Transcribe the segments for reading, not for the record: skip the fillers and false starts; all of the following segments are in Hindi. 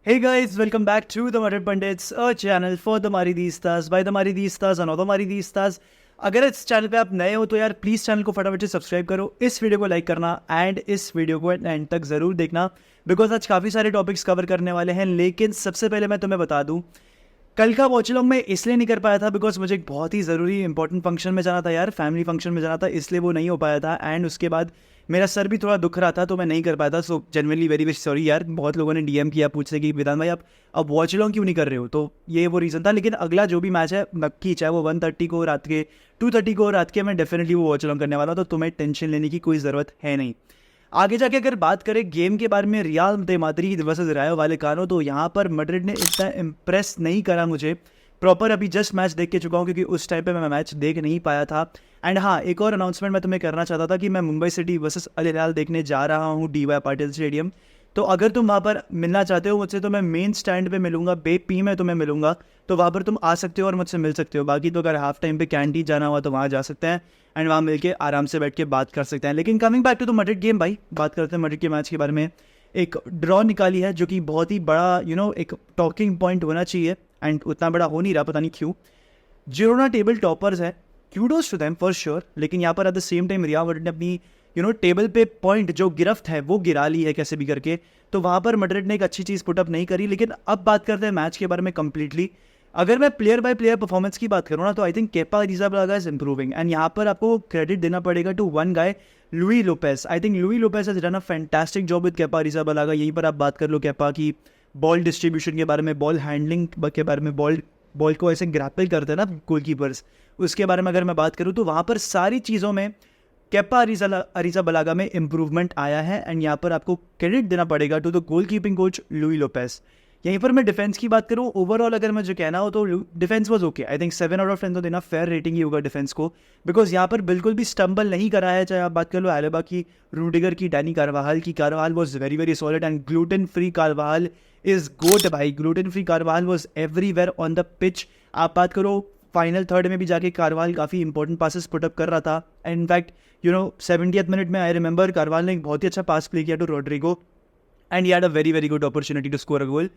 Hey guys, welcome back to the Madrid Pundits, a channel for the Madridistas by the Madridistas and other Madridistas. अगर इस चैनल पे आप नए हो तो यार प्लीज़ चैनल को फटाफट से सब्सक्राइब करो, इस वीडियो को लाइक करना एंड इस वीडियो को एंड तक ज़रूर देखना बिकॉज आज काफ़ी सारे टॉपिक्स कवर करने वाले हैं। लेकिन सबसे पहले मैं तुम्हें बता दूँ, कल का वॉच अलॉन्ग मैं इसलिए नहीं कर पाया था बिकॉज मुझे एक बहुत ही ज़रूरी इंपॉर्टेंट फंक्शन में जाना था यार, फैमिली फंक्शन में जाना था, इसलिए वो नहीं हो पाया था। एंड उसके बाद मेरा सर भी थोड़ा दुख रहा था तो मैं नहीं कर पाया था। So generally very very sorry यार। बहुत लोगों ने डीएम किया पूछते कि विधान भाई आप अब वॉच अलॉन्ग क्यों नहीं कर रहे हो, तो ये वो रीज़न था। लेकिन अगला जो भी मैच है नक्की, चाहे वो 1:30 को रात के 2:30 को रात के, मैं डेफिनेटली वो वॉच अलॉन्ग करने वाला, तो तुम्हें टेंशन लेने की कोई ज़रूरत है नहीं। आगे जाके अगर बात करें गेम के बारे में, रियल दे माद्रिद वर्सेस रायो वालेकानो, तो यहाँ पर मैड्रिड ने इतना इम्प्रेस नहीं करा मुझे प्रॉपर। अभी जस्ट मैच देख के चुका हूँ क्योंकि उस टाइम पे मैं मैच देख नहीं पाया था। एंड हाँ, एक और अनाउंसमेंट मैं तुम्हें करना चाहता था कि मैं मुंबई सिटी वर्सेस अल हिलाल देखने जा रहा हूँ डीवाई पाटिल स्टेडियम। तो अगर तुम वहाँ पर मिलना चाहते हो मुझसे तो मैं मेन स्टैंड पे मिलूंगा, बे पी में तुम्हें मिलूंगा, तो वहाँ पर तुम आ सकते हो और मुझसे मिल सकते हो। बाकी तो अगर हाफ टाइम पे कैंटीन जाना हुआ तो वहाँ जा सकते हैं एंड वहाँ मिलके आराम से बैठ के बात कर सकते हैं। लेकिन coming back to the Madrid game भाई, बात करते हैं मैड्रिड के मैच के बारे में। एक ड्रॉ निकाली है जो कि बहुत ही बड़ा एक टॉकिंग पॉइंट होना चाहिए एंड उतना बड़ा हो नहीं रहा, पता नहीं क्यों। जिरोना टेबल टॉपर्स है, kudos to them for sure. लेकिन यहाँ पर at the same time Real Madrid ने अपनी टेबल पे पॉइंट जो गिरफ्त है वो गिरा ली है कैसे भी करके, तो वहाँ पर मैड्रिड ने एक अच्छी चीज़ पुटअप नहीं करी। लेकिन अब बात करते हैं मैच के बारे में कंप्लीटली। अगर मैं प्लेयर बाय प्लेयर परफॉर्मेंस की बात करूँ ना, तो I think Kepa Arrizabalaga is improving and यहाँ पर आपको क्रेडिट देना पड़ेगा to one guy, Luis Lopes. I think Luis Lopes has done a fantastic job with Kepa Arrizabalaga. यहीं पर आप बात कर लो केपा की बॉल डिस्ट्रीब्यूशन के बारे में, बॉल हैंडलिंग के बारे में, बॉल को ऐसे ग्रैपल करते हैं ना गोलकीपर्स, उसके बारे में अगर मैं बात करूँ तो वहाँ पर सारी चीज़ों में केपा अरिज़ाबलागा में इंप्रूवमेंट आया है। एंड यहाँ पर आपको क्रेडिट देना पड़ेगा to the goalkeeping coach Luis Llopis. यहीं पर मैं डिफेंस की बात करूँ, ओवरऑल अगर मुझे कहना हो तो defence was okay. I think 7/10 तो देना फेयर रेटिंग ही होगा डिफेंस को, बिकॉज यहाँ पर बिल्कुल भी स्टम्बल नहीं करा है। चाहे आप बात कर लो एलेबा की, रूडिगर की, डैनी कारवाहाल की। Carvajal was very very solid and gluten free Carvajal is goat भाई। Gluten free Carvajal was everywhere on the pitch. आप बात करो फाइनल थर्ड में भी जाके कारवाल काफ़ी इंपॉर्टेंट पासेस पुटअप कर रहा था। एंड इनफैक्ट 70th मिनट में आई रिमेंबर कारवाल ने एक बहुत ही अच्छा पास प्ले किया to Rodrygo and he had a very very good opportunity to score a goal.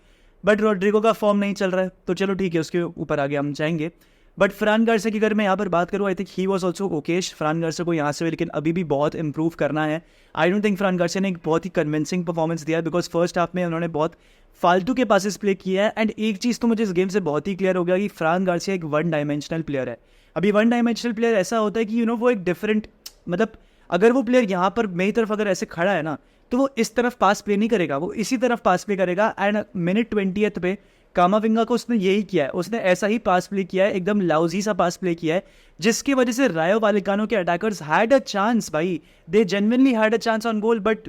But Rodrygo का फॉर्म नहीं चल रहा है तो चलो ठीक है, उसके ऊपर आगे हम जाएंगे। बट फ्रान गार्सिया की अगर मैं यहाँ पर बात करूँ, I think he was also Okesh. फ्रान Garcia को यहाँ से लेकिन अभी भी बहुत इंप्रूव करना है। आई डोंट थिंक फ्रान गार्सिया ने एक बहुत ही कन्विंसिंग परफॉर्मेंस दिया है बिकॉज फर्स्ट हाफ में उन्होंने बहुत फालतू के पासेस प्ले किया है। एंड एक चीज़ तो मुझे इस गेम से बहुत ही क्लियर हो गया कि फ्रान गार्सिया एक वन डायमेंशनल प्लेयर है। अभी वन डायमेंशनल प्लेयर ऐसा होता है कि वो एक डिफरेंट, मतलब अगर वो प्लेयर यहाँ पर मेरी तरफ अगर ऐसे खड़ा है ना, तो वो इस तरफ पास प्ले नहीं करेगा, वो इसी तरफ पास प्ले करेगा। एंड मिनट 20th पे कामाविंगा को उसने यही किया है, उसने ऐसा ही पास प्ले किया है, एकदम लाउजी सा पास प्ले किया है, जिसकी वजह से रायो वालेकानो के अटैकर्स हैड अ चांस भाई। They genuinely had a chance on goal, but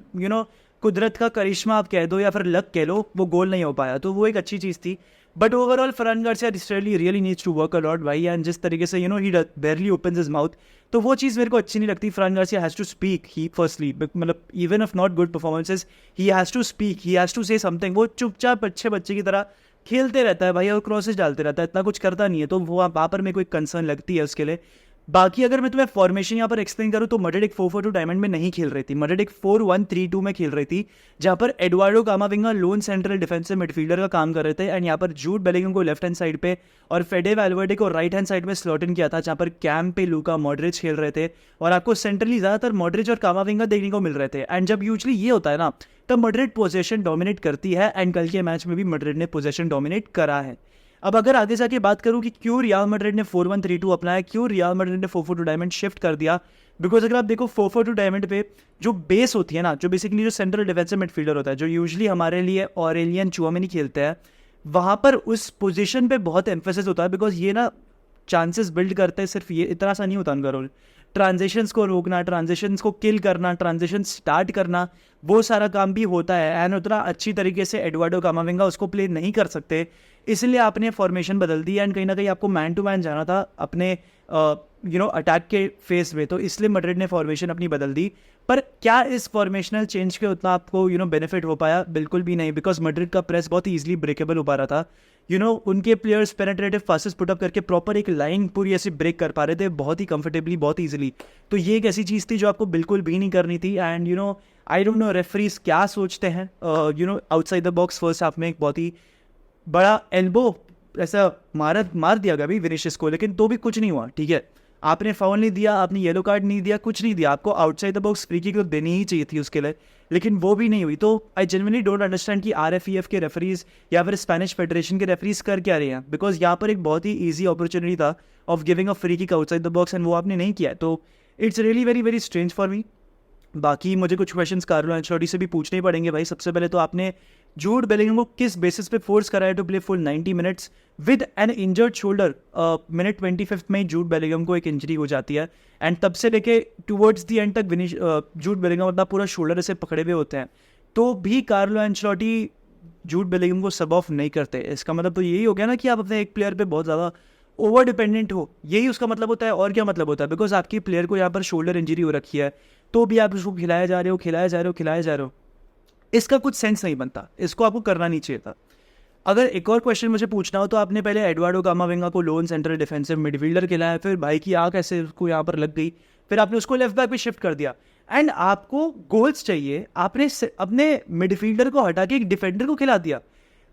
कुदरत का करिश्मा आप कह दो या फिर लक कह लो, वो गोल नहीं हो पाया, तो वो एक अच्छी चीज़ थी। But overall Fran Garcia really needs to work a lot भाई। एंड जिस तरीके से ही बेयरली ओपन्स हिज माउथ, तो वो चीज़ मेरे को अच्छी नहीं लगती। Fran Garcia has to speak, he firstly, मतलब even if not good performances, he has to speak, he has to say something. वो चुपचाप अच्छे बच्चे की तरह खेलते रहता है भाई और क्रॉसेज डालते रहता है, इतना कुछ करता नहीं है, तो वो वहाँ पर मेरे को एक कंसर्न लगती है उसके लिए। बाकी अगर मैं तुम्हें फॉर्मेशन यहाँ पर एक्सप्लेन करूँ तो मैड्रिड एक 4-4-2 डायमंड में नहीं खेल रही थी, मैड्रिड एक 4-1-3-2 में खेल रही थी, जहाँ पर Eduardo कामाविंगा loan central defensive midfielder का काम कर रहे थे। एंड यहाँ पर जूड बेलिंगम को लेफ्ट हैंड साइड पे और फेडे वैल्वर्डे को राइट हैंड साइड में स्लॉट इन किया था, जहाँ पर कैम पे लूका मॉड्रिच खेल रहे थे और आपको सेंट्रली ज़्यादातर मॉड्रिच और कामाविंगा देखने को मिल रहे थे। एंड जब यूजली ये होता है ना, तब मैड्रिड पोजेशन डोमिनेट करती है एंड कल के मैच में भी मैड्रिड ने पोजेशन डोमिनेट करा है। अब अगर आगे जाके बात करूं कि क्यों रियल मैड्रिड ने 4-1-3-2 अपनाया, क्यों रियल मैड्रिड ने 4-4-2 डायमंड शिफ्ट कर दिया, बिकॉज अगर आप देखो 4-4-2 डायमंड पे जो बेस होती है ना, जो बेसिकली जो सेंट्रल डिफेंसिव मिडफील्डर होता है, जो यूजली हमारे लिए ऑरेलियन चुआमेनी खेलते हैं, वहाँ पर उस पोजीशन पे बहुत एम्फेसिस होता है बिकॉज ये ना चांसेस बिल्ड करते हैं। सिर्फ ये इतना सा नहीं होता उनका रोल, ट्रांजिशंस को रोकना, ट्रांजिशंस को किल करना, ट्रांजिशन स्टार्ट करना, वो सारा काम भी होता है। एंड उतना अच्छी तरीके से एडवार्डो कामाविंगा उसको प्ले नहीं कर सकते, इसलिए आपने फॉर्मेशन बदल दी। एंड कहीं ना कहीं आपको मैन टू मैन जाना था अपने अटैक के फेस में, तो इसलिए मैड्रिड ने फॉर्मेशन अपनी बदल दी। पर क्या इस फॉर्मेशनल चेंज के उतना आपको बेनिफिट हो पाया? बिल्कुल भी नहीं, बिकॉज मैड्रिड का प्रेस बहुत ईजिली ब्रेकेबल हो पा रहा था। उनके प्लेयर्स पेनेट्रेटिव पासेस पुटअप करके प्रॉपर एक लाइन पूरी ऐसी ब्रेक कर पा रहे थे बहुत ही कंफर्टेबली, बहुत ईजिली। तो ये एक ऐसी चीज़ थी जो आपको बिल्कुल भी नहीं करनी थी। And I don't know referees क्या सोचते हैं। Outside the box first half में एक बहुत ही बड़ा एल्बो ऐसा मार दिया गया भाई विनिशियस को, लेकिन तो भी कुछ नहीं हुआ। ठीक है, आपने फाउल नहीं दिया, आपने येलो कार्ड नहीं दिया, कुछ नहीं दिया, आपको outside the box free kick तो देनी ही चाहिए थी उसके लिए, लेकिन वो भी नहीं हुई। तो आई जेन्युइनली डोंट अंडरस्टैंड कि RFEF के रेफरीज या फिर स्पेनिश फेडरेशन के रेफरीज कर क्या रहे हैं, बिकॉज यहाँ पर एक बहुत ही ईजी अपॉर्चुनिटी था of giving a free kick outside the box and वो आपने नहीं किया। तो it's really very very strange for me. बाकी मुझे कुछ क्वेश्चंस कार्लो एंचेलोटी से भी पूछने ही पड़ेंगे भाई। सबसे पहले तो आपने जूड बेलिंगम को किस बेसिस पे फोर्स कराया to play full 90 minutes with an injured shoulder. Minute 25 में जूड बेलिंगम को एक इंजरी हो जाती है एंड तब से लेके टुवर्ड्स दी एंड तक जूड बेलिंगम अपना पूरा शोल्डर से पकड़े हुए होते हैं, तो भी कार्लो एंचेलोटी जूड बेलिंगम को सब ऑफ नहीं करते। इसका मतलब तो यही हो गया ना कि आप अपने एक प्लेयर पे बहुत ज़्यादा ओवर डिपेंडेंट हो, यही उसका मतलब होता है। और क्या मतलब होता है, बिकॉज आपकी प्लेयर को यहाँ पर शोल्डर इंजरी हो रखी है तो भी आप उसको खिलाया जा रहे हो, इसका कुछ सेंस नहीं बनता, इसको आपको करना नहीं चाहिए था। अगर एक और क्वेश्चन मुझे पूछना हो तो आपने पहले एडवार्डो कामाविंगा को लोन सेंट्रल डिफेंसिव मिडफील्डर खिलाया, फिर भाई की आँख ऐसे उसको यहाँ पर लग गई, फिर आपने उसको लेफ्ट बैक पे शिफ्ट कर दिया एंड आपको गोल्स चाहिए, आपने अपने मिडफील्डर को हटा के एक डिफेंडर को खिला दिया।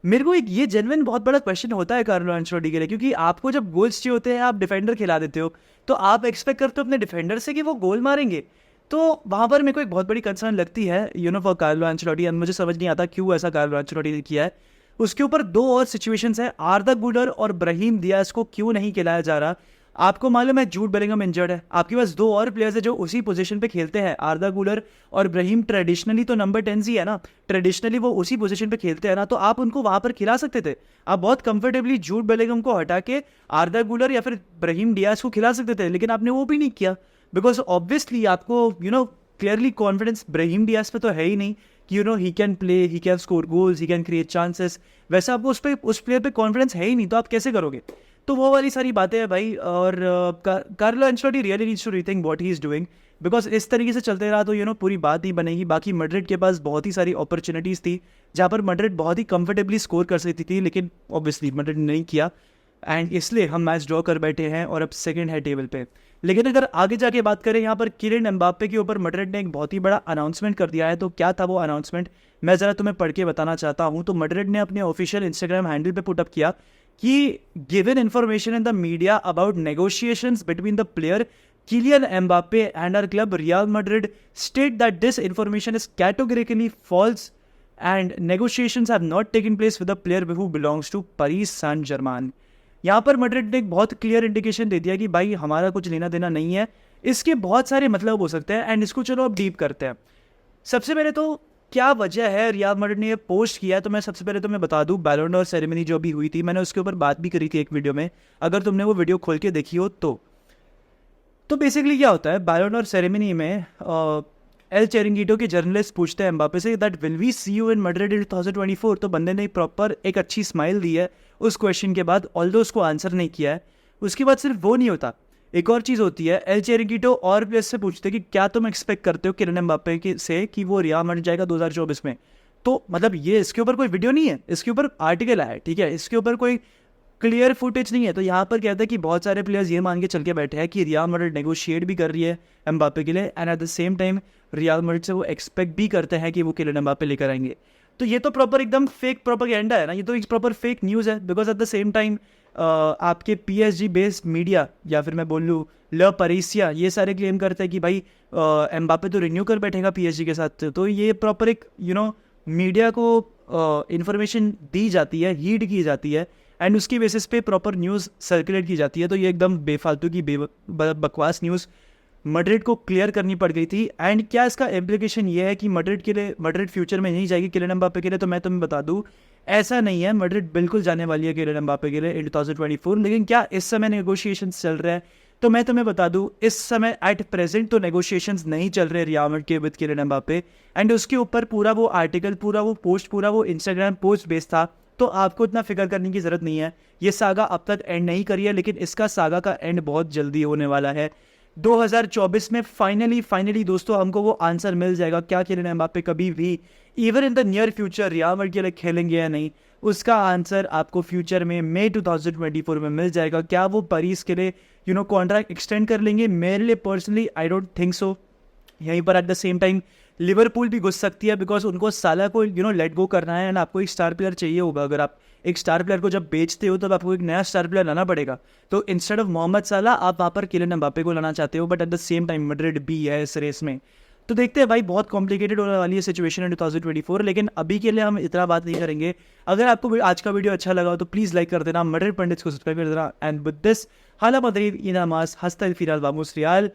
मेरे को एक ये जेन्युइन बहुत बड़ा क्वेश्चन होता है कार्लो एंचेलोटी के लिए, क्योंकि आपको जब गोल्स चाहिए होते हैं आप डिफेंडर खिला देते हो, तो आप एक्सपेक्ट करते हो अपने डिफेंडर से कि वो गोल मारेंगे। तो वहाँ पर मेरे को एक बहुत बड़ी कंसर्न लगती है फॉर कार्लो एंचेलोटी एंड मुझे समझ नहीं आता क्यों ऐसा कार्लो एंचेलोटी ने किया है। उसके ऊपर दो और सिचुएशंस है, आर्दा गुलर और ब्राहीम दियाज को क्यों नहीं खिलाया जा रहा। आपको मालूम है जूड बेलिंगम इंजर्ड है, आपके पास दो और प्लेयर्स है जो उसी पोजीशन पे खेलते हैं, आर्दा गुलर और ब्राहीम ट्रेडिशनली तो नंबर 10 ही है ना, ट्रेडिशनली वो उसी पोजीशन पे खेलते हैं ना, तो आप उनको वहां पर खिला सकते थे। आप बहुत कंफर्टेबली जूड बेलिंगम को हटा के आर्दा गुलर या फिर ब्राहीम डियाज को खिला सकते थे, लेकिन आपने वो भी नहीं किया बिकॉज ऑब्वियसली आपको क्लियरली कॉन्फिडेंस ब्राहीम डियाज पे तो है ही नहीं कि he can play, he can score goals, he can create chances, वैसा आपको उस प्लेयर पे कॉन्फिडेंस है ही नहीं, तो आप कैसे करोगे। तो वो वाली सारी बातें हैं भाई। और Carlo Ancelotti really needs to rethink what he is doing, because इस तरीके से चलते रहा तो पूरी बात नहीं बनेगी। बाकी मैड्रिड के पास बहुत ही सारी अपॉर्चुनिटीज़ थी जहाँ पर मैड्रिड बहुत ही कंफर्टेबली स्कोर कर सकती थी, लेकिन ऑब्वियसली मैड्रिड ने नहीं किया एंड इसलिए हम मैच ड्रॉ कर बैठे हैं और अब सेकंड है टेबल पे। लेकिन अगर आगे जाके बात करें यहाँ पर किलियन एम्बाप्पे के ऊपर मैड्रिड ने एक बहुत ही बड़ा अनाउंसमेंट कर दिया है। तो क्या था वो अनाउंसमेंट, मैं ज़रा तुम्हें पढ़ के बताना चाहता हूँ। तो मैड्रिड ने अपने ऑफिशियल इंस्टाग्राम हैंडल पे पुटअप किया कि given information in the media about negotiations between the player Kylian Mbappe and our club Real Madrid state that this information is categorically false and negotiations have not taken place with a player who belongs to Paris Saint-Germain। यहाँ पर मैड्रिड ने एक बहुत क्लियर इंडिकेशन दे दिया कि भाई हमारा कुछ लेना देना नहीं है। इसके बहुत सारे मतलब हो सकते हैं एंड इसको चलो अब डीप करते हैं। सबसे पहले तो क्या वजह है रियल मैड्रिड ने ये पोस्ट किया, तो मैं सबसे पहले तो मैं बता दूं बैलोन डोर सेरेमनी जो अभी हुई थी, मैंने उसके ऊपर बात भी करी थी एक वीडियो में, अगर तुमने वो वीडियो खोल के देखी हो तो बेसिकली क्या होता है बैलोन डोर सेरेमनी में एल चेरिंगीटो के जर्नलिस्ट पूछते हैं एम्बाप्पे से that will we see you in Madrid in 2024। तो बंदे ने प्रॉपर एक अच्छी स्माइल दी है उस क्वेश्चन के बाद, ऑल्दो उसको आंसर नहीं किया है। उसके बाद सिर्फ वो नहीं होता, एक और चीज़ होती है, एल चेरिंगीटो और प्लेयर्स से पूछते हैं कि क्या तुम एक्सपेक्ट करते हो किलियन एम्बाप्पे से कि वो रियल मैड्रिड जाएगा 2024 में। तो मतलब ये इसके ऊपर कोई वीडियो नहीं है, इसके ऊपर आर्टिकल आया है, ठीक है, इसके ऊपर कोई क्लियर फुटेज नहीं है। तो यहाँ पर कहता है कि बहुत सारे प्लेयर्स ये मान के चल के बैठे हैं कि रियल मैड्रिड नेगोशिएट भी कर रही है एम्बाप्पे के लिए and eight the same time Real Madrid से वो एक्सपेक्ट भी करते हैं कि वो किलियन एम्बाप्पे लेकर आएंगे। तो ये तो प्रॉपर एकदम फेक प्रोपेगेंडा है ना, ये तो एक प्रॉपर फेक न्यूज़ है। Because at the same time आपके PSG बेस्ड मीडिया या फिर मैं बोल लूँ ल परेसिया ये सारे क्लेम करते हैं कि भाई एम्बाप्पे तो रिन्यू कर बैठेगा PSG के साथ। तो ये प्रॉपर एक मीडिया को इन्फॉर्मेशन दी जाती है, हीड की जाती है एंड उसकी बेसिस पे प्रॉपर न्यूज़ सर्कुलेट की जाती है। तो ये एकदम बेफालतू की बकवास न्यूज़ मैड्रिड को क्लियर करनी पड़ गई थी। एंड क्या इसका इम्प्लीकेशन ये है कि मैड्रिड फ्यूचर में नहीं जाएगी किलियन एम्बाप्पे के लिए, तो मैं तुम्हें बता दूं ऐसा नहीं है। मैड्रिड बिल्कुल जाने वाली है किलियन एम्बाप्पे के लिए इन 2024। लेकिन क्या इस समय नेगोशिएशंस चल रहे हैं, तो मैं तुम्हें बता दूं इस समय एट प्रेजेंट तो नेगोशिएशंस नहीं चल रहे रियल मैड्रिड के विद किलियन एम्बाप्पे। एंड उसके ऊपर पूरा वो आर्टिकल, पूरा वो पोस्ट, पूरा वो इंस्टाग्राम पोस्ट बेस्ड था। तो आपको इतना फिक्र करने की ज़रूरत नहीं है। ये सागा अब तक एंड नहीं करी है, लेकिन इसका सागा का एंड बहुत जल्दी होने वाला है। 2024 में फाइनली दोस्तों हमको वो आंसर मिल जाएगा क्या किलियन एम्बाप्पे कभी भी even in the near future real Madrid के लिए खेलेंगे या नहीं। उसका आंसर आपको फ्यूचर में मई 2024 में मिल जाएगा। क्या वो पेरिस के लिए कॉन्ट्रैक्ट एक्सटेंड कर लेंगे? मेरे लिए personally I don't think so. यहीं पर at the same time Liverpool भी घुस सकती है, बिकॉज उनको साला को लेट गो करना है एंड आपको एक स्टार प्लेयर चाहिए होगा। अगर आप एक स्टार प्लेयर को जब बेचते हो तब आपको एक नया स्टार प्लेयर लाना पड़ेगा। तो इंस्टेड ऑफ मोहम्मद साला आप वहाँ पर किलियन एम्बापे को लाना चाहते हो, but at the same time Madrid भी है इस रेस में। तो देखते हैं भाई, बहुत कॉम्प्लिकेटेड होने वाली है सिचुएशन इन 2024, लेकिन अभी के लिए हम इतना बात नहीं करेंगे। अगर आपको आज का वीडियो अच्छा लगा हो तो प्लीज़ लाइक कर देना, मैड्रिड पंडित्स को सब्सक्राइब कर देना, एंड विद दिस हाला मदरीद इनामास हस्ता फिराल वामुस रियाल।